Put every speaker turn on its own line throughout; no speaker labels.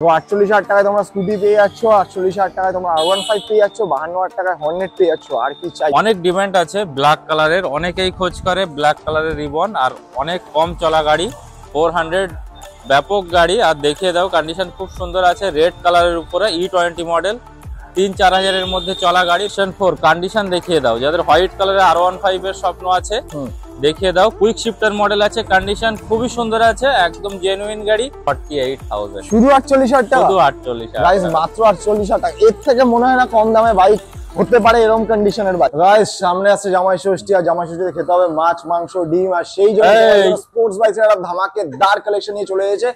তো 48,000 টাকায় তোমরা স্কুটি পেয়ে যাচ্ছ, 48,000 টাকায় তোমরা R15 পেয়ে যাচ্ছ, 52,000 টাকায় হর্নেট পেয়ে যাচ্ছ। আর কি চাই?
অনেক ডিমান্ড আছে ব্ল্যাক কালারের, অনেকেই খোঁজ করে ব্ল্যাক কালারের রিবন, আর অনেক কম চলা গাড়ি 400 ব্যাপক গাড়ি। আর দেখিয়ে দাও, কন্ডিশন খুব সুন্দর আছে, রেড কালারের উপরে E20 মডেল, 3-4 হাজারের মধ্যে চলা গাড়ি। 4 কন্ডিশন দেখিয়ে দাও, যাদের হোয়াইট কালারের R15 এর স্বপ্ন আছে দেখিয়ে দাও। কুইক শিফটার মডেল আছে, কন্ডিশন খুবই সুন্দর আছে, একদম জেনুইন গাড়ি। 48,000
শুধু 48,000 টাকা,
শুধু 48,000
গাইস, মাত্র 48,000 টাকা। এর থেকে মনে হয় না কম দামে বাইক হতে পারে এরকম কন্ডিশনের বাইক। গাইস, সামনে আছে জামাই ষষ্ঠী, আর জামাই ষষ্ঠীতে খেতে হবে মাছ, মাংস, ডিম, আর সেই জন্য স্পোর্টস বাইকের একটা ধামাকেদার কালেকশন নিয়ে চলে এসেছে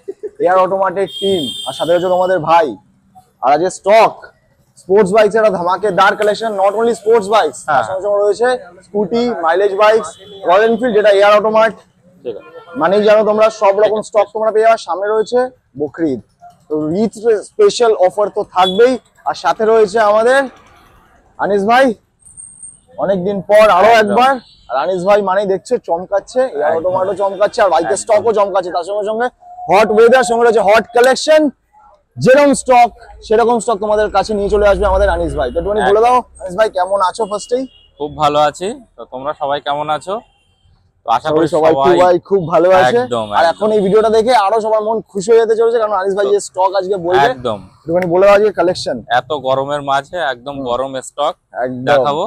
এয়ার অটোমেটেড টিম। আর সাথে হচ্ছে তোমাদের ভাই, আর আজ স্টক স্পোর্টস বাইকস এর ধামাকেদার collection. Not only sports bikes, তার সঙ্গে সঙ্গে রয়েছে scooty, mileage bikes, Royal Enfield যেটা এয়ার অটোমেট, মানে জানো তোমরা সব রকম স্টক তোমরা পেয়ে যাবে। সামনে রয়েছে বকরিদ, তো ঈদ স্পেশাল অফার তো থাকবেই। আর সাথে রয়েছে আমাদের আনিস ভাই, অনেকদিন পর আরো একবার। আর আনিস ভাই মানেই দেখছে চমকাচ্ছে, এয়ার অটোমেটও চমকাচ্ছে, আর বাইকের স্টকও চমকাচ্ছে। তার সঙ্গে সঙ্গে হট ওয়েদার, সঙ্গে রয়েছে হট কালেকশন। যেরকম স্টক সেরকম স্টক তোমাদের কাছে নিয়ে চলে আসবে আমাদের আনিস ভাই। তো একটুখানি বলে দাও আনিস ভাই, কেমন আছো? ফার্স্টেই
খুব ভালো আছি, তো তোমরা সবাই কেমন আছো? তো আশা করি
সবাই খুব ভালো আছে। আর এখন এই ভিডিওটা দেখে আরো সবার মন খুশি হয়ে যেতে চলেছে, কারণ আনিস ভাই যে স্টক আজকে বলবে,
একদম
একটুখানি বলে দাও আজকে কালেকশন।
এত গরমের মাঝে একদম গরম স্টক দেখাবো।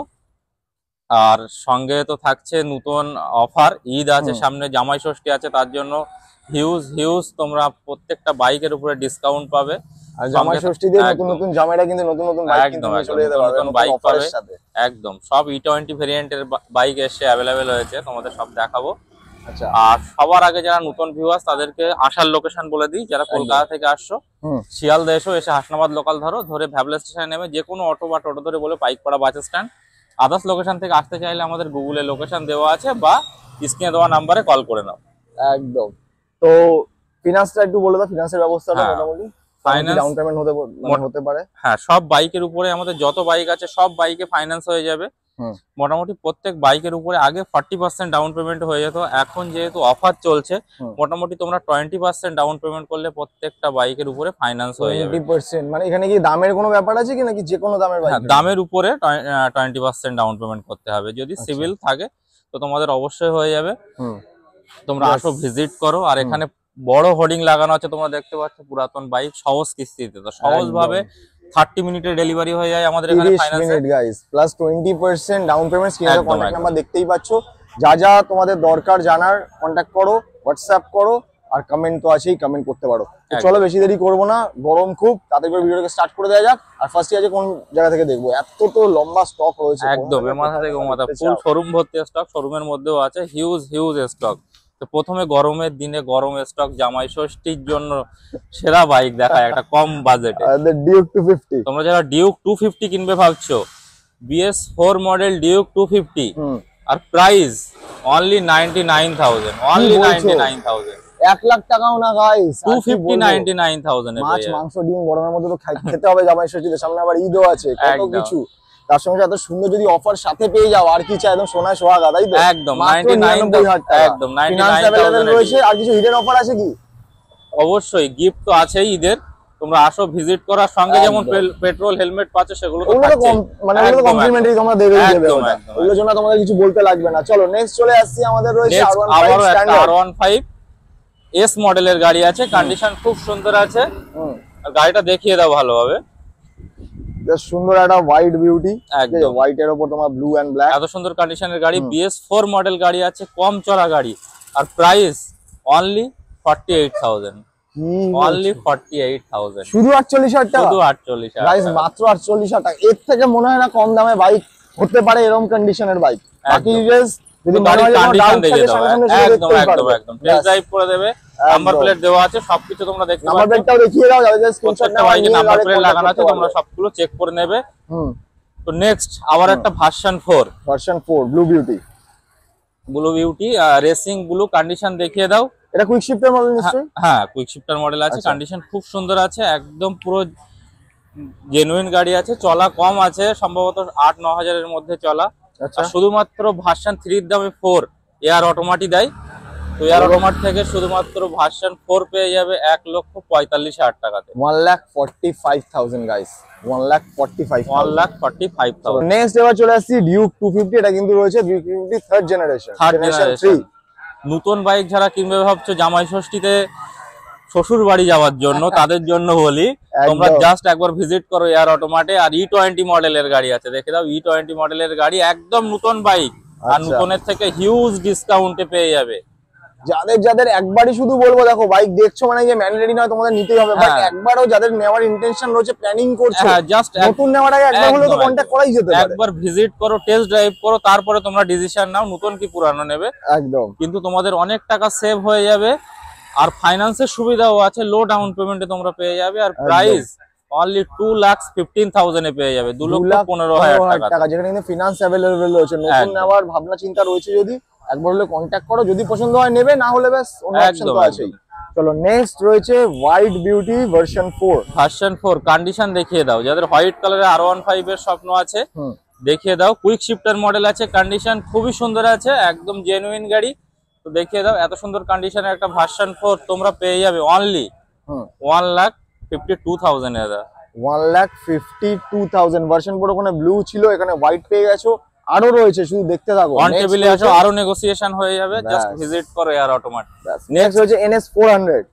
আর সঙ্গে তো থাকছে নতুন অফার, ঈদ আছে সামনে, জামাই ষষ্ঠী আছে, তার জন্য হিউজ তোমরা প্রত্যেকটা বাইকের উপরে ডিসকাউন্ট পাবে।
আর জামাই ষষ্ঠী দিয়ে নতুন নতুন জামাইরা কিন্তু নতুন নতুন বাইক কিনতে চলে যেতে পারবে, নতুন
বাইক পাবে
সাথে।
একদম সব E20 ভেরিয়েন্টের বাইক এসে অ্যাভেলেবেল হয়েছে, তোমাদের সব দেখাবো।
আচ্ছা,
আর সবার আগে যারা নতুন ভিউয়ার্স তাদেরকে আসার লোকেশন বলে দিই। যারা কলকাতা থেকে আসছো, শিয়ালদা এসে হাসনাবাদ লোকাল ধরে ভ্যাবলা স্টেশনে নেমে যে কোনো অটো বা টোটো ধরে বলে Paikpara bus stand. Others location থেকে আসতে চাইলে আমাদের গুগলে লোকেশন দেওয়া আছে, বা স্ক্রিনে দেওয়া নাম্বারে কল করে নাও।
একদম। তো ফিনান্সটা একটু বলে দাও, ফিনান্সের ব্যবস্থাটা মোটামুটি ডাউন পেমেন্ট হতে পারে।
হ্যাঁ, সব বাইকের উপরে আমাদের যত বাইক আছে সব বাইকে ফাইন্যান্স হয়ে যাবে। মোটামুটি প্রত্যেক বাইকের উপরে আগে 40% ডাউন পেমেন্ট হয়ে যেত, এখন যেহেতু অফার চলছে মোটামুটি তোমরা 20% ডাউন পেমেন্ট করলে প্রত্যেকটা বাইকের উপরে ফাইন্যান্স হয়ে যাবে।
20%, মানে এখানে কি দামের কোনো ব্যাপার আছে কি, নাকি যে কোনো দামের বাইক?
দামের উপরে 20% ডাউন পেমেন্ট করতে হবে, যদি সিভিল থাকে তো তোমাদের অবশ্যই হয়ে যাবে। তোমরা আসো, ভিজিট করো। আর এখানে বড় হোর্ডিং লাগানো আছে, তোমরা দেখতে পাচ্ছ, পুরাতন বাইক সহজ কিস্তিতে, তো সহজ ভাবে 30 মিনিটে ডেলিভারি হয়ে যায় আমাদের এখানে ফাইন্যান্সে।
Guys, plus 20% down payment. স্ক্রিনে কন্টাক্ট নাম্বার দেখতেই পাচ্ছ। যা যা তোমাদের দরকার জানার কন্টাক্ট করো, হোয়াটসঅ্যাপ করো, আর কমেন্ট তো আছেই, কমেন্ট করতে পারো। চলো বেশি দেরি করবো না, গরম খুব, তাতে করে ভিডিওটাকে স্টার্ট করে দেওয়া যাক। আর ফার্স্টে আছে কোন জায়গা থেকে দেখবো? এত তো লম্বা স্টক রয়েছে,
একদম মাথা থেকে মাথা, ফুল শোরুম ভর্তি স্টক। শোরুমের মধ্যেও আছে হিউজ স্টক। তো প্রথমে গরমের দিনে গরম স্টক, জামাই ষষ্ঠীর জন্য সেরা বাইক দেখায় একটা কম বাজেটে।
ডিউক 250।
তোমরা যারা ডিউক 250 কিনবে ভাবছো, BS4 মডেল ডিউক 250, আর প্রাইস অনলি 99,000, অনলি 99,000।
1 লাখ টাকাও না গাইস,
250 99,000 এ
মাছ, মাংস, ডিম গরমের মধ্যে তো খেতে হবে জামাই ষষ্ঠীতে, সামনে আবার ঈদও আছে, কত কিছু। তার সঙ্গে এত সুন্দর যদি অফার সাথে পেয়ে যাও, আর কি চাই? একদম সোনায় সোহাগা, তাই তো?
একদম 99,000 টাকা, একদম 99,000
রয়েছে। আর কিছু হিডেন অফার আছে কি?
অবশ্যই, গিফট তো আছেই ঈদের। তোমরা আসো, ভিজিট করার সঙ্গে যেমন পেট্রোল হেলমেট পাচ্ছ, সেগুলো তো থাকছে,
মানে ওগুলো কমপ্লিমেন্টারি তোমরা দেবে। ওগুলোর জন্য তোমাদের কিছু বলতে লাগবে না। চলো নেক্সট চলে আসছি, আমাদের রয়েছে
R15 S মডেলের গাড়ি আছে, কন্ডিশন খুব সুন্দর আছে। গাড়িটা দেখিয়ে দাও ভালোভাবে।
সুন্দর একটা হোয়াইট বিউটি, একদম হোয়াইট এর উপর তোমার ব্লু এন্ড ব্ল্যাক,
এত সুন্দর কন্ডিশনের গাড়ি। BS4 মডেল গাড়ি আছে, কম চলা গাড়ি, আর প্রাইস অনলি 48,000, অনলি 48,000।
শুধু 48,000 টাকা,
শুধু 48,000
গাইস, মাত্র 48,000 টাকা। এর থেকে মনে হয় না কম দামে বাইক হতে পারে এরকম কন্ডিশনের বাইক। বাকি ডিটেইলস যদি
গাড়ির কন্ডিশন দেখে দাও, একদম টেস্ট ড্রাইভ করে দেবে। নাম্বার প্লেট দেওয়া আছে, সবকিছু তোমরা দেখতে পাচ্ছ।
নাম্বার প্লেটটাও দেখিয়ে দাও, যাদের স্ক্রিনশট নাও,
বাইকে নাম্বার প্লেট লাগানো আছে, তোমরা সবগুলো চেক করে নেবে। তো নেক্সট আবার একটা version 4 blue beauty racing blue, condition দেখিয়ে দাও।
এটা কুইক শিফটার মডেল নিশ্চয়ই?
হ্যাঁ, কুইক শিফটার মডেল আছে, কন্ডিশন খুব সুন্দর আছে, একদম পুরো জেনুইন গাড়ি আছে। চলা কম আছে, সম্ভবত 8-9 হাজারের মধ্যে চলা। শুধুমাত্র ভার্সন 3 এর দামে 4 এয়ার অটোমেটিক দেয়। তো এয়ার অটোমার্ট থেকে শুধুমাত্র ভার্সন 4 পেয়ে যাবে 1,45,000 টাকাতে।
1,45,000 গাইস, 1,45,000।
1,45,000।
নেক্সট এবার চলে আসছি ডিউক 250। এটা কিন্তু রয়েছে 250 থার্ড জেনারেশন।
নতুন বাইক যারা কিনবে ভাবছো জামাই ষষ্ঠীতে শ্বশুর বাড়ি যাওয়ার জন্য, তাদের জন্য বলি তোমরা জাস্ট একবার ভিজিট করো এয়ার অটোমার্টে। আর E20 মডেলের গাড়ি আছে, দেখে দাও E20 মডেলের গাড়ি, একদম নতুন বাইক, আর নতুনের থেকে হিউজ ডিসকাউন্টে পেয়ে যাবে।
যাদের একবারই শুধু বলবো, দেখো বাইক দেখছো মানে যে ম্যান্ডেটরি নয় তোমাদের নিতেই হবে, বাট একবারও যাদের নেওয়ার ইন্টেনশন রয়েছে, প্ল্যানিং করছো,
জাস্ট
নতুন নেওয়ার আগে একবার হলো তো কন্টাক্ট করাই যেতে পারে।
একবার ভিজিট করো, টেস্ট ড্রাইভ করো, তারপরে তোমরা ডিসিশন নাও নতুন কি পুরানো নেবে।
একদম,
কিন্তু তোমাদের অনেক টাকা সেভ হয়ে যাবে, আর ফাইন্যান্সের সুবিধাও আছে, লো ডাউন পেমেন্টে তোমরা পেয়ে যাবে। আর প্রাইস অনলি 2,15,000 এ পেয়ে যাবে, 2,15,000 টাকা,
যেখানে কিন্তু ফিনান্স অ্যাভেলেবল রয়েছে। নতুন নেওয়ার ভাবনা চিন্তা রয়েছে যদি, একবার হলে কন্ট্যাক্ট করো, যদি পছন্দ হয় নেবে, না হলে ব্যাস অন্য অপশন তো আছেই। চলো নেক্সট রয়েছে white beauty version 4।
Version 4 condition দেখিয়ে দাও, যাদের হোয়াইট কালারের R15 এর স্বপ্ন আছে দেখিয়ে দাও। কুইক শিফটার মডেল আছে, কন্ডিশন খুবই সুন্দর আছে, একদম জেনুইন গাড়ি। তো দেখিয়ে দাও, এত সুন্দর কন্ডিশনের একটা ভার্সন 4 তোমরা পেয়ে যাবে অনলি 1,52,000 এ।
1,52,000 ভার্সন 4। ওখানে ব্লু ছিল, এখানে হোয়াইট পেয়ে গেছো, আরো রয়েছে, শুধু দেখতে থাকো।
অন টেবিলে আসো, আরো নেগোসিয়েশন হয়ে যাবে, জাস্ট ভিজিট করো এয়ার অটোমার্ট।
নেক্সট হচ্ছে NS 400।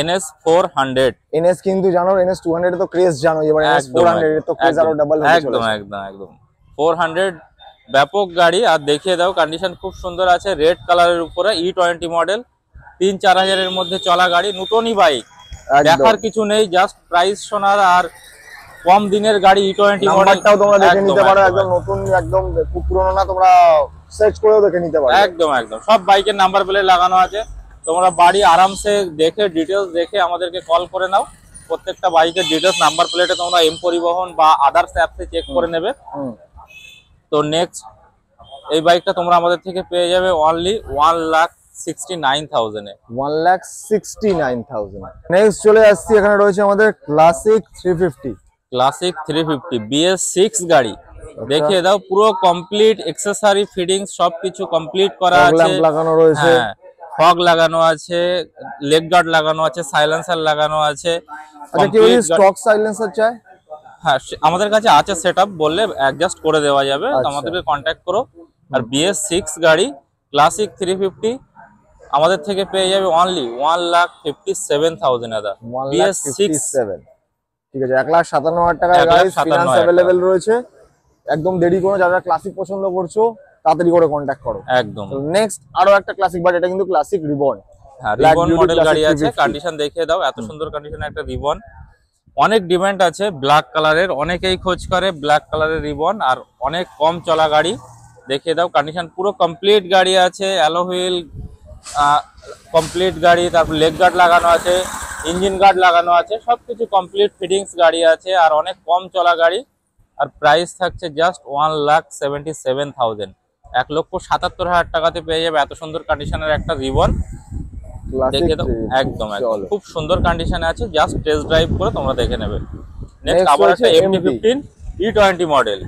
NS 400
NS কিন্তু জানো, NS 200 এর তো ক্রেজ জানো, এবার NS 400 এর তো ক্রেজ আরো ডাবল হয়ে চলেছে।
একদম 400 ব্যাপক গাড়ি। আর দেখিয়ে দাও, কন্ডিশন খুব সুন্দর আছে, রেড কালারের উপরে, E20 মডেল, 3-4 হাজারের মধ্যে চলা গাড়ি, নতুনই বাইক, দেখার কিছু নেই, জাস্ট প্রাইস শোনার। আর কম দিনের গাড়ি E20 মডেলটাও
তোমরা দেখে নিতে পারো, একদম নতুন, একদম খুব পুরনো না, তোমরা সার্চ করেও দেখে নিতে পারো।
একদম সব বাইকের নাম্বার প্লেট লাগানো আছে, তোমরা বাড়ি আরামসে দেখে ডিটেলস দেখে আমাদেরকে কল করে নাও। প্রত্যেকটা বাইকের ডিটেলস নাম্বার প্লেটে তোমরা এম পরিবহন বা আদার্স অ্যাপসে চেক করে নেবে। তো নেক্সট এই বাইকটা তোমরা আমাদের থেকে পেয়ে যাবে অনলি 1,69,000 এ।
1,69,000। নেক্সট চলে আসছি, এখানে রয়েছে আমাদের ক্লাসিক 350।
ক্লাসিক 350 BS6 গাড়ি, দেখিয়ে দাও, পুরো কমপ্লিট অ্যাকসেসরি ফিটিংস সবকিছু কমপ্লিট করা আছে,
লাগানো রয়েছে,
ফগ লাগানো আছে, লেগ গার্ড লাগানো আছে, সাইলেন্সার লাগানো আছে।
আচ্ছা, কি বলি স্টক সাইলেন্সার চাই?
হ্যাঁ, আমাদের কাছে আছে, সেটআপ বললে অ্যাডজাস্ট করে দেওয়া যাবে, আমাদেরকে কন্ট্যাক্ট করো। আর BS6 গাড়ি ক্লাসিক 350 আমাদের থেকে পেয়ে যাবে অনলি 1,57,000 এ। BS6
ঠিক আছে, 1,57,000 টাকা গাইস, ফিনান্স अवेलेबल রয়েছে। একদম দেরি করো, যারা ক্লাসিক পছন্দ করছো তাড়াতাড়ি করে কন্ট্যাক্ট করো।
একদম।
নেক্সট আরো একটা ক্লাসিক, বাট এটা কিন্তু ক্লাসিক রিবন।
হ্যাঁ, রিবন মডেল গাড়ি আছে, কন্ডিশন দেখিয়ে দাও, এত সুন্দর কন্ডিশনের একটা রিবন। অনেক ডিমান্ড আছে ব্ল্যাক কালারের, অনেকেই খোঁজ করে ব্ল্যাক কালারের রিবন, আর অনেক কম চলা গাড়ি। দেখিয়ে দাও, কন্ডিশন পুরো কমপ্লিট গাড়ি আছে, অ্যালো হুইল কমপ্লিট গাড়ি, তারপর লেগ গার্ড লাগানো আছে, ইঞ্জিন গার্ড লাগানো আছে, সবকিছু কমপ্লিট ফিটিংস গাড়ি আছে, আর অনেক কম চলা গাড়ি। আর প্রাইস থাকছে জাস্ট 1,77,000, 1,77,000 টাকাতে পেয়ে যাবে এত সুন্দর কন্ডিশনের একটা রিবন। দেখে দাও, একদম খুব সুন্দর কন্ডিশনে আছে, জাস্ট টেস্ট ড্রাইভ করে তোমরা দেখে নেবে। নেক্সট আবার একটা MT-15 E20 মডেল,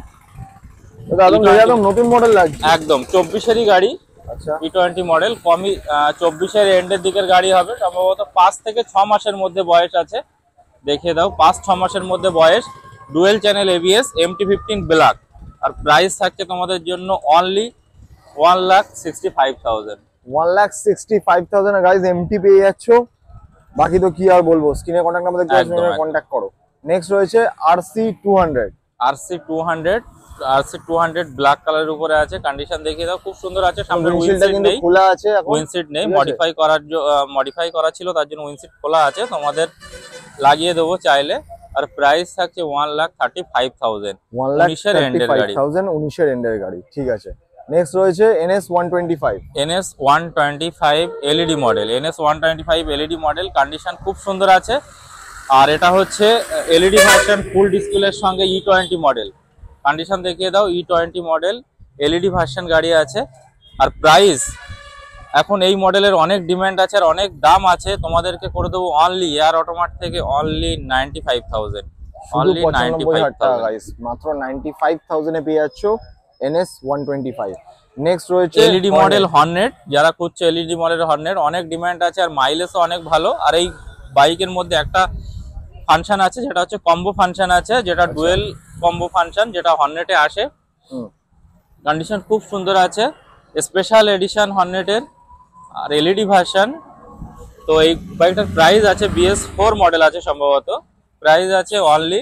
একদম নতুন মডেল লাগছে,
একদম 24-এরই গাড়ি। আচ্ছা, E20 মডেল, কমই 24-এর এন্ডের দিকের গাড়ি হবে, সম্ভবত 5 থেকে 6 মাসের মধ্যে বয়স আছে। দেখিয়ে দাও, 5-6 মাসের মধ্যে বয়স, dual channel ABS, MT-15 black. আর প্রাইস থাকছে তোমাদের জন্য অনলি 1,65,000।
1,65,000 গাইস MT পেয়ে যাচ্ছ। বাকি তো কি আর বলবো, স্ক্রিনে কন্টাক্ট নাম্বার দেখতে পাচ্ছ, কন্টাক্ট করো। নেক্সট রয়েছে RC200।
RC200 ব্ল্যাক কালারের উপরে আছে, কন্ডিশন দেখিয়ে দাও, খুব সুন্দর আছে। সামনে
উইন্ডশিল্ড কিন্তু খোলা আছে, এখন
উইন্ডশিল্ড নেই, মডিফাই করা ছিল, তার জন্য উইন্ডশিল্ড খোলা আছে, তোমাদের লাগিয়ে দেবো চাইলে। আর প্রাইস থাকছে 1,35,000।
19,000 এন্ডের গাড়ি, ঠিক আছে। নেক্সট রয়েছে
NS125 LED model, NS125 LED model, condition খুব সুন্দর আছে। আর এটা হচ্ছে LED ভার্সন, ফুল ডিসপ্লের সঙ্গে E20 মডেল। কন্ডিশন দেখিয়ে দাও, E20 মডেল LED ভার্সন গাড়ি আছে। আর প্রাইস এখন এই মডেলের অনেক ডিমান্ড আছে, আর অনেক দাম আছে, তোমাদেরকে করে দেবো অনলি এয়ার অটোমার্ট থেকে অনলি 95,000।
অনলি 95,000 টাকা গাইস, মাত্র 95,000 এ পেয়ে যাচ্ছ NS125। নেক্সট রয়েছে
এলইডি মডেল হর্নেট, যারা খুঁজছে এলইডি মডেল হর্নেট, অনেক ডিমান্ড আছে আর মাইলেজও অনেক ভালো। আর এই বাইকের মধ্যে একটা ফাংশন আছে যেটা হচ্ছে কম্বো ফাংশন আছে, যেটা ডুয়েল কম্বো ফাংশন, যেটা হর্নেটে আসে। কন্ডিশন খুব সুন্দর আছে, স্পেশাল এডিশন হর্নেটের আর এলইডি ভার্সন। তো এই বাইকটার প্রাইস আছে BS4 মডেল আছে সম্ভবত, প্রাইস আছে অনলি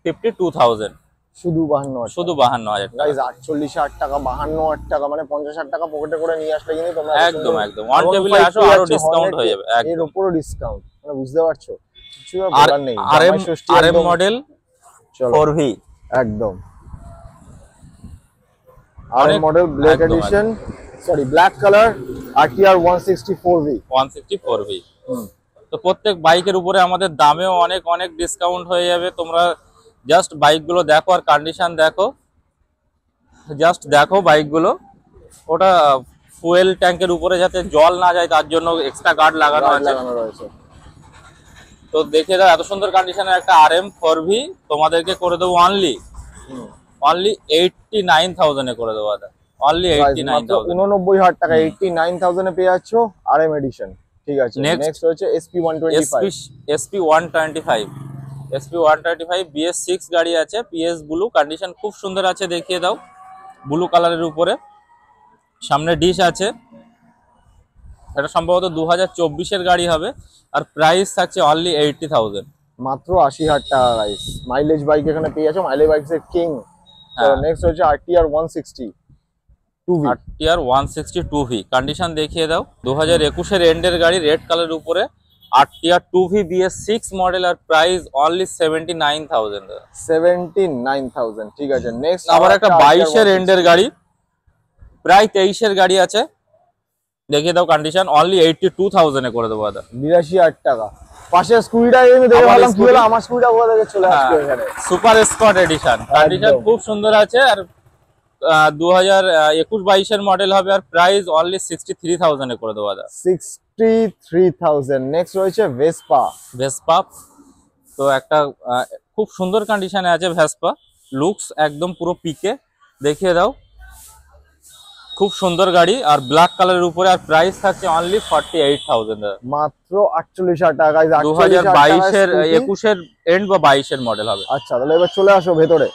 52,000,
শুধু 52,000,
শুধু 52,000 টাকা।
গাইস 48,000 টাকা, 52,000 টাকা, মানে 50,000 টাকা পকেটে করে নিয়ে আসলে কিন্তু তোমরা
একদম একদম ওয়ান টেবিলে আসো, আরো ডিসকাউন্ট হয়ে যাবে।
এর উপরও ডিসকাউন্ট, মানে বুঝতে পারছো, কিছু আর
আর
বলার নেই।
আরএম মডেল 4V,
একদম RM model black addition, sorry black colour, RTR 164V।
তো প্রত্যেক বাইকের উপরে আমাদের দামেও অনেক অনেক ডিসকাউন্ট হয়ে যাবে। তোমরা জাস্ট বাইকগুলো দেখো আর কন্ডিশন দেখো, জাস্ট দেখো বাইকগুলো। ওটা ফুয়েল ট্যাঙ্কের উপরে যাতে জল না যায় তার জন্য এক্সট্রা গার্ড লাগানো
রয়েছে।
তো দেখে দাও, এত সুন্দর কন্ডিশনের একটা RM 4V তোমাদেরকে করে দেবো অনলি 89,000 এ করে দেবো দাদা, অনলি 89,000,
89,000 টাকা, 89,000 এ পেয়ে যাচ্ছ RM এডিশন। ঠিক আছে, নেক্সট হচ্ছে
SP125 BS6 গাড়ি আছে, PS ব্লু, কন্ডিশন খুব সুন্দর আছে, দেখিয়ে দাও। ব্লু কালারের উপরে সামনে ডিশ আছে, এটা সম্ভবত 2024 এর গাড়ি হবে আর প্রাইস থাকছে অনলি 80,000,
মাত্র 80,000 টাকা গাইস। মাইলেজ বাইক এখানে পেয়ে যাচ্ছ, মাইলেজ বাইকের কিং। নেক্সট হচ্ছে RTR 160 2V,
RTR 160 2V, condition দেখিয়ে দাও। 2021 এর এন্ডের গাড়ি, রেড কালারের উপরে, RTR 2V BS6 মডেল আর প্রাইস অনলি 79,000।
79,000, ঠিক আছে। নেক্সট
আবার একটা 22 এর এন্ডের গাড়ি, প্রায় 23 এর গাড়ি আছে, দেখিয়ে দাও। কন্ডিশন অনলি 82,000 এ করে দেবো দাদা,
82,000 টাকা। পাশে স্কুটিটা আমি দেখে ভাবলাম কি হলো, আমার স্কুটিটা কোথা থেকে চলে আসছে এখানে।
সুপার স্পট এডিশন, কন্ডিশন খুব সুন্দর আছে আর 2021-22 এর মডেল হবে আর প্রাইস অনলি 63,000 এ করে দেবো দাদা,
63,000। নেক্সট রয়েছে ভেসপা।
তো একটা খুব সুন্দর কন্ডিশনে আছে ভেসপা, লুকস একদম পুরো পিকে, দেখিয়ে দাও। খুব সুন্দর গাড়ি আর ব্ল্যাক কালারের উপরে আর প্রাইস থাকছে অনলি 48,000,
মাত্র 48,000 টাকা গাইস।
2022 এর 21 এর এন্ড বা 22 এর মডেল হবে।
আচ্ছা, তাহলে এবার চলে আসো ভেতরে।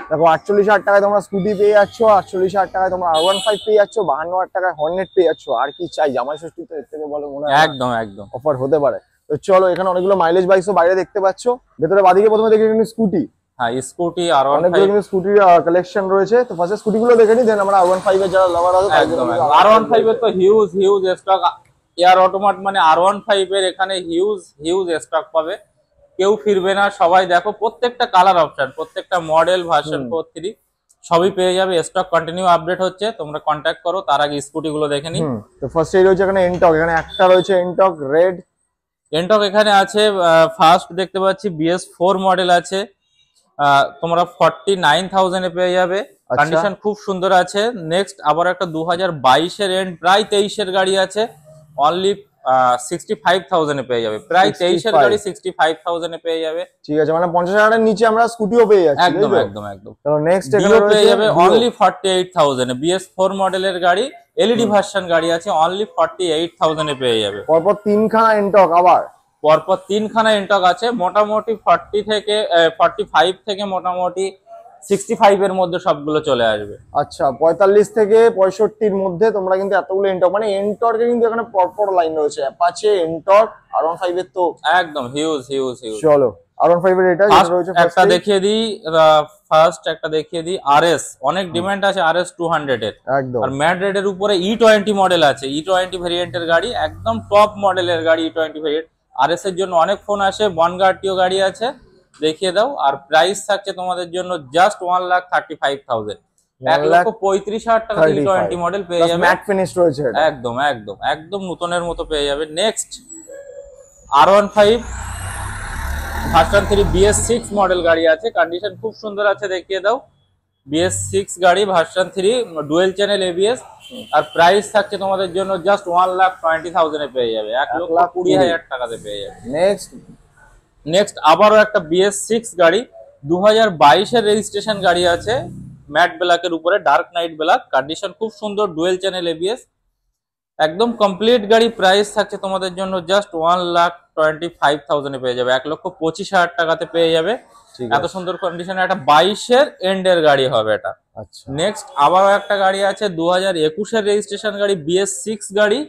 দেখো 48,000 টাকায় তোমরা স্কুটি পেয়ে যাচ্ছ, 48,000 টাকায় তোমরা R15 পেয়ে যাচ্ছ, 52,000 টাকায় হর্নেট পেয়ে যাচ্ছ। আর কি চাই, জামাই ষষ্ঠী তো এর থেকে বলে মনে হয়
একদম একদম
অফার হতে পারে। তো চলো, এখানে অনেকগুলো মাইলেজ বাইকও বাইরে দেখতে পাচ্ছ। ভেতরে বাদিকে প্রথমে দেখে নিন স্কুটি,
হ্যাঁ স্কুটি
অনেকগুলো কিন্তু স্কুটির কালেকশন রয়েছে। তো ফার্স্টে স্কুটিগুলো দেখে নিই, দেন আমরা R15 এর যারা লাভার আছে
R15 এর তো হিউজ স্টক, এয়ার অটোমাট মানে R15 এর এখানে হিউজ স্টক পাবে, কেউ ফিরবে না। সবাই দেখো, প্রত্যেকটা কালার অপশন, প্রত্যেকটা মডেল ভার্সন 4-3 সবই পেয়ে যাবে। স্টক কন্টিনিউ আপডেট হচ্ছে, তোমরা কন্ট্যাক্ট করো। তার আগে স্কুটি গুলো দেখে নিই।
তো ফার্স্ট এই রয়েছে এখানে এনটক, এখানে একটা রয়েছে এনটক রেড।
এনটক এখানে আছে, ফার্স্ট দেখতে পাচ্ছি BS4 মডেল আছে, তোমরা 49,000 এ পেয়ে যাবে। কন্ডিশন খুব সুন্দর আছে। নেক্সট আবার একটা 2022 এর এন্ড প্রায় 23 এর গাড়ি আছে, অনলি 65,000 এ পেয়ে যাবে। প্রায় 23 এর গাড়ি 65,000 এ পেয়ে যাবে।
ঠিক আছে, মানে 50,000 এর নিচে আমরা স্কুটিও পেয়ে যাচ্ছি।
একদম।
তো নেক্সট এখানে
পেয়ে যাবে অনলি 48,000 এ। BS4 মডেলের গাড়ি, এলইডি ভার্সন গাড়ি আছে, অনলি 48,000 এ পেয়ে যাবে।
পরপর তিনখানা এনটক, আবার
পরপর তিনখানা এনটক আছে, মোটামুটি 45 থেকে মোটামুটি 65 এর মধ্যে সবগুলো চলে আসবে।
আচ্ছা, 45 থেকে 65 এর মধ্যে তোমরা কিন্তু এতগুলো এনটক, মানে এনটর্কের কিন্তু এখানে পরপর লাইন রয়েছে, অ্যাপাচে, এনটর্ক, R15 এর তো
একদম হিউজ।
চলো R15 এর এটা রয়েছে
একটা দেখিয়ে দিই, ফার্স্ট একটা দেখিয়ে দিই RS, অনেক ডিমান্ড আছে RS 200 এর
একদম।
আর ম্যাড রেড এর উপরে E20 মডেল আছে, E20 ভেরিয়েন্টের গাড়ি, একদম টপ মডেলের গাড়ি E20 ভেরিয়েন্ট। RS এর জন্য অনেক ফোন আসে, বনগার্টিও গাড়ি আছে, দেখিয়ে দাও। আর প্রাইস থাকছে তোমাদের জন্য জাস্ট 1,35,000, 1,35,000 টাকা E20 মডেল পেয়ে যাবে।
ম্যাট ফিনিশ রয়েছে,
একদম নতুনের মতো পেয়ে যাবে। Next R15 version 3 BS6 model গাড়ি আছে, কন্ডিশন খুব সুন্দর আছে, দেখিয়ে দাও। BS6 গাড়ি ভার্সন 3 ডুয়েল চ্যানেল ABS আর প্রাইস থাকছে তোমাদের জন্য জাস্ট 1,20,000 এ পেয়ে যাবে, 1,20,000 টাকাতে পেয়ে যাবে। নেক্সট আবারও একটা BS6 গাড়ি, 2022 এর রেজিস্ট্রেশন গাড়ি আছে, ম্যাট ব্ল্যাকের উপরে, ডার্ক নাইট ব্ল্যাক, কন্ডিশন খুব সুন্দর, ডুয়েল চ্যানেল এবিএস, একদম কমপ্লিট গাড়ি। প্রাইস থাকছে তোমাদের জন্য জাস্ট 1,25,000 এ পেয়ে যাবে, 1,25,000 টাকাতে পেয়ে যাবে। এত সুন্দর কন্ডিশনে একটা 22-এর এন্ডের গাড়ি হবে এটা।
আচ্ছা,
নেক্সট আবারও একটা গাড়ি আছে 2021-এর রেজিস্ট্রেশন গাড়ি, BS6 গাড়ি,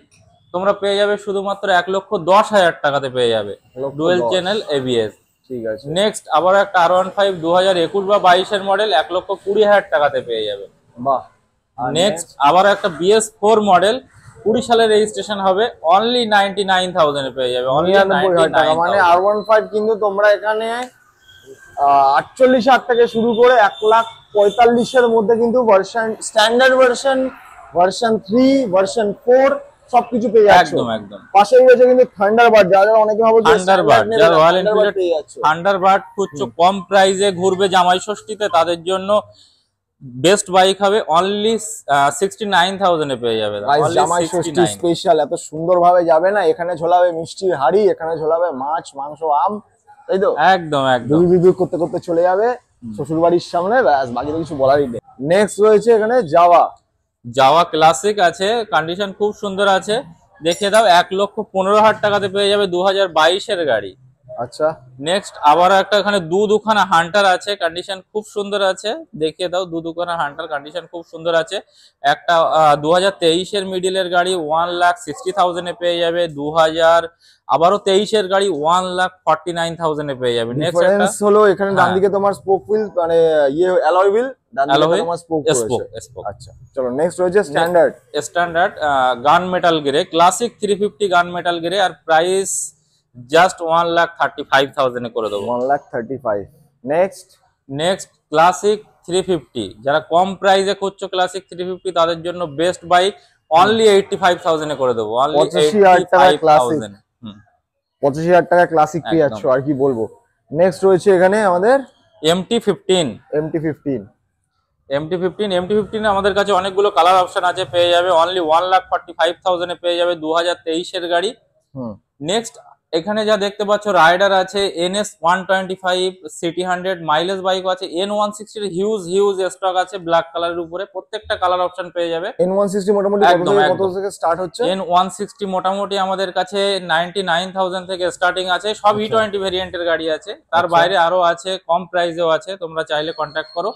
তোমরা পেয়ে যাবে শুধুমাত্র 1,10,000 টাকাতে পেয়ে যাবে, ডুয়েল চ্যানেল এবিএস।
ঠিক আছে।
নেক্সট আবারও একটা R15 2021 বা 22-এর মডেল, 1,20,000 টাকাতে পেয়ে যাবে।
বাহ।
নেক্সট আবারও একটা BS4 মডেল, 20 সালের রেজিস্ট্রেশন হবে, অনলি 99,000 এ পেয়ে যাবে, অনলি
99,000 টাকা। মানে R15 কিন্তু তোমরা এখানে 48,000 থেকে শুরু করে 1,45,000 এর মধ্যে কিন্তু version, standard version, version 3, version 4 সবকিছু পেয়ে যাচ্ছ।
একদম একদম।
পাশেই রয়েছে কিন্তু থান্ডারবার্ড, যারা অনেকে ভাবো যে
থান্ডারবার্ড, যারা রয়্যাল এনফিল্ড
পেয়ে যাচ্ছ।
থান্ডারবার্ড খুঁজছো, কম প্রাইসে ঘুরবে জামাই ষষ্ঠীতে, তাদের জন্য বেস্ট বাইক হবে, অনলি 69,000 এ পেয়ে যাবে।
জামাই ষষ্ঠী স্পেশাল, এত সুন্দর ভাবে যাবে না, এখানে ঝোলাবে মিষ্টির হাড়ি, এখানে ঝোলাবে মাছ, মাংস, আম, তাই তো?
একদম একদম।
দুধু করতে করতে চলে যাবে শ্বশুর বাড়ির সামনে, ব্যাস, বাকি তো কিছু বলারই নেই। নেক্সট রয়েছে এখানে
জাভা ক্লাসিক আছে, কন্ডিশন খুব সুন্দর আছে, দেখিয়ে দাও। 1,15,000 টাকাতে পেয়ে যাবে, 2022-এর গাড়ি।
আচ্ছা।
নেক্সট আবারও একটা এখানে দুখানা হান্টার আছে, কন্ডিশন খুব সুন্দর আছে, দেখিয়ে দাও। দুখানা হান্টার, কন্ডিশন খুব সুন্দর আছে। একটা 2023-এর মিডিলের গাড়ি, 1,60,000 এ পেয়ে যাবে। 2023-এর গাড়ি 1,49,000 এ পেয়ে যাবে। নেক্সট একটা
হলো এখানে ডান দিকে তোমার স্পোক হুইল, মানে অ্যালয় হুইল, ডান দিকে তোমার স্পোক রয়েছে। আচ্ছা, চলো নেক্সট রয়েছে স্ট্যান্ডার্ড
গান metal grey, classic 350 gun metal grey, আর প্রাইস জাস্ট 1,35,000 এ করে দেবো।
1,35,000।
নেক্সট ক্লাসিক 350, যারা কম প্রাইসে খুঁজছো ক্লাসিক 350, তাদের জন্য বেস্ট বাইক, অনলি 85,000 এ করে দেবো, অনলি 85,000।
85,000 টাকা ক্লাসিক পেয়ে যাচ্ছ, আর কি বলবো। নেক্সট রয়েছে এখানে আমাদের
MT-15 আমাদের কাছে অনেকগুলো কালার অপশন আছে, পেয়ে যাবে অনলি 1,45,000 এ পেয়ে যাবে, 2023-এর গাড়ি। নেক্সট এখানে যা দেখতে পাচ্ছ রাইডার আছে, NS 125 সিটি 100 মাইলেজ বাইক আছে, N160 হিউজ স্টক আছে ব্ল্যাক কালারের উপরে, প্রত্যেকটা কালার অপশন পেয়ে যাবে।
N160 মোটামুটি কত থেকে স্টার্ট হচ্ছে?
N160 মোটামুটি আমাদের কাছে 99,000 থেকে স্টার্টিং আছে, সব E20 ভেরিয়েন্টের গাড়ি আছে, তার বাইরে আরো আছে, কম প্রাইসেও আছে, তোমরা চাইলে কন্ট্যাক্ট করো,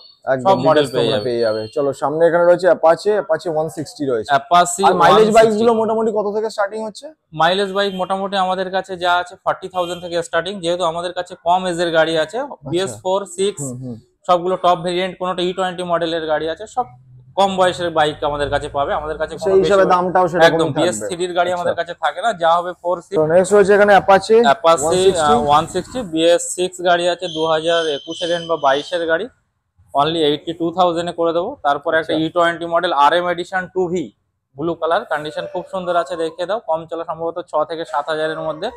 সব মডেল পেয়ে যাবে।
চলো সামনে এখানে রয়েছে অ্যাপাচে 160 রয়েছে।
অ্যাপাচি
আর মাইলেজ বাইকগুলো মোটামুটি কত থেকে স্টার্টিং হচ্ছে?
মাইলেজ বাইক মোটামুটি আমাদের কাছে যা আছে 40,000 থেকে স্টার্টিং, যেহেতু আমাদের কাছে কম এজের গাড়ি আছে, BS4, 6 সবগুলো টপ ভেরিয়েন্ট, কোনটা E20 মডেলের গাড়ি আছে, সব কম বয়সের বাইক আমাদের কাছে পাবে। আমাদের কাছে
সেই হিসাবে দামটাও সেরকম
একদম BS3 এর গাড়ি আমাদের কাছে থাকে না, যা হবে 4C।
তো নেক্সট রয়েছে এখানে অ্যাপাচি
160 BS6 গাড়ি আছে, 2021-এর এন্ড বা 22-এর গাড়ি, অনলি 82,000 এ করে দেবো। তারপর একটা E20 model RM edition 2V blue colour, condition খুব সুন্দর আছে, দেখিয়ে দাও। কম চলা সম্ভবত 6 থেকে 7,000 এর মধ্যে,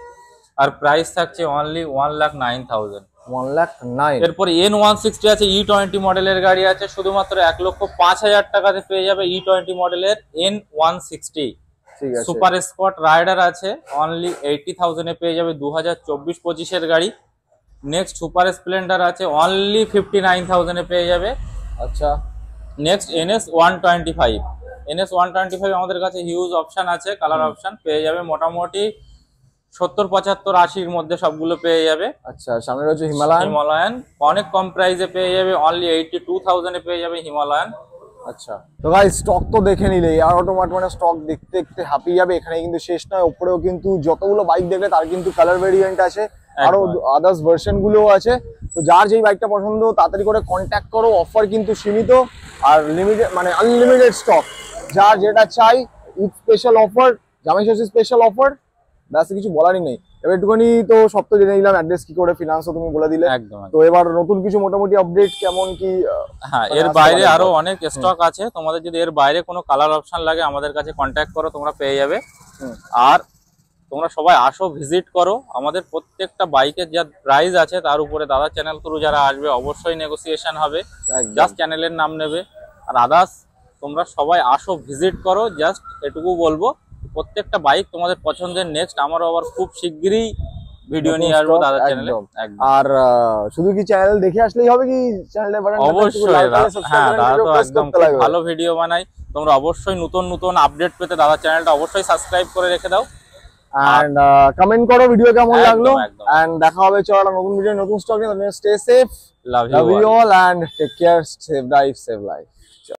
আর প্রাইস থাকছে অনলি 1,09,000।
1,09,000।
এরপর N160 আছে, E20 মডেলের গাড়ি আছে, শুধুমাত্র 1,05,000 টাকাতে পেয়ে যাবে E20 মডেলের N160। সুপার স্পট রাইডার আছে, অনলি 80,000 এ পেয়ে যাবে, 2024-25-এর গাড়ি। নেক্সট সুপার স্প্লেন্ডার আছে, অনলি 59,000 এ পেয়ে যাবে।
আচ্ছা।
নেক্সট NS 125 আমাদের কাছে হিউজ অপশন আছে, কালার অপশন পেয়ে যাবে, মোটামুটি 70, 75, 80-র মধ্যে সবগুলো পেয়ে যাবে।
আচ্ছা, সামনে রয়েছে হিমালয়ান,
অনেক কম প্রাইসে পেয়ে যাবে, অনলি 82,000 এ পেয়ে যাবে হিমালয়ান।
আচ্ছা, তো গাইস স্টক তো দেখে নিলে, আর অটোমাট মানে স্টক দেখতে দেখতে হাঁপিয়ে যাবে। এখানে কিন্তু শেষ নয়, উপরেও কিন্তু যতগুলো বাইক দেখলে তার কিন্তু কালার ভেরিয়েন্ট আছে, আরো আদার্স ভার্সন গুলো আছে। তো যার যেই বাইকটা পছন্দ তাড়াতাড়ি করে কন্ট্যাক্ট করো, অফার কিন্তু সীমিত আর লিমিটেড, মানে আনলিমিটেড স্টক। যার যেটা চাই, ঈদ স্পেশাল অফার, জামাই ষষ্ঠী স্পেশাল অফার, ব্যাস কিছু বলারই নেই। এবার একটুখানি তো সব তো জেনে নিলাম, অ্যাড্রেস কি করে, ফিনান্সও তুমি বলে দিলে। তো এবার নতুন কিছু মোটামুটি আপডেট কেমন কি?
হ্যাঁ, এর বাইরে আরো অনেক স্টক আছে, তোমাদের যদি এর বাইরে কোনো কালার অপশন লাগে আমাদের কাছে কন্ট্যাক্ট করো, তোমরা পেয়ে যাবে। আর তোমরা সবাই আসো, ভিজিট করো, আমাদের প্রত্যেকটা বাইকের যা প্রাইস আছে তার উপরে দাদা চ্যানেল থ্রু যারা আসবে অবশ্যই নেগোসিয়েশন হবে, জাস্ট চ্যানেলের নাম নেবে। আর আদার্স তোমরা সবাই আসো, ভিজিট করো, জাস্ট এটুকু বলবো, প্রত্যেকটা বাইক তোমাদের পছন্দের। নেক্সট আমারও আবার খুব শিগগিরই ভিডিও
নতুন
নিয়ে আসবো
stock,
দাদার চ্যানেলে।
একদম।
একদম
আর শুধু কি চ্যানেল দেখে আসলেই হবে কি চ্যানেলে বাটন
অবশ্যই হ্যাঁ দাদা তো একদম খুব ভালো ভিডিও বানাই, তোমরা অবশ্যই নতুন নতুন আপডেট পেতে দাদার চ্যানেলটা অবশ্যই সাবস্ক্রাইব করে রেখে দাও।
এন্ড কমেন্ট করো ভিডিও কেমন
একদম,
লাগলো
একদম।
এন্ড দেখা হবে চলো নতুন ভিডিও নতুন স্টক নিয়ে stay safe
love
love
you
you all and take care save life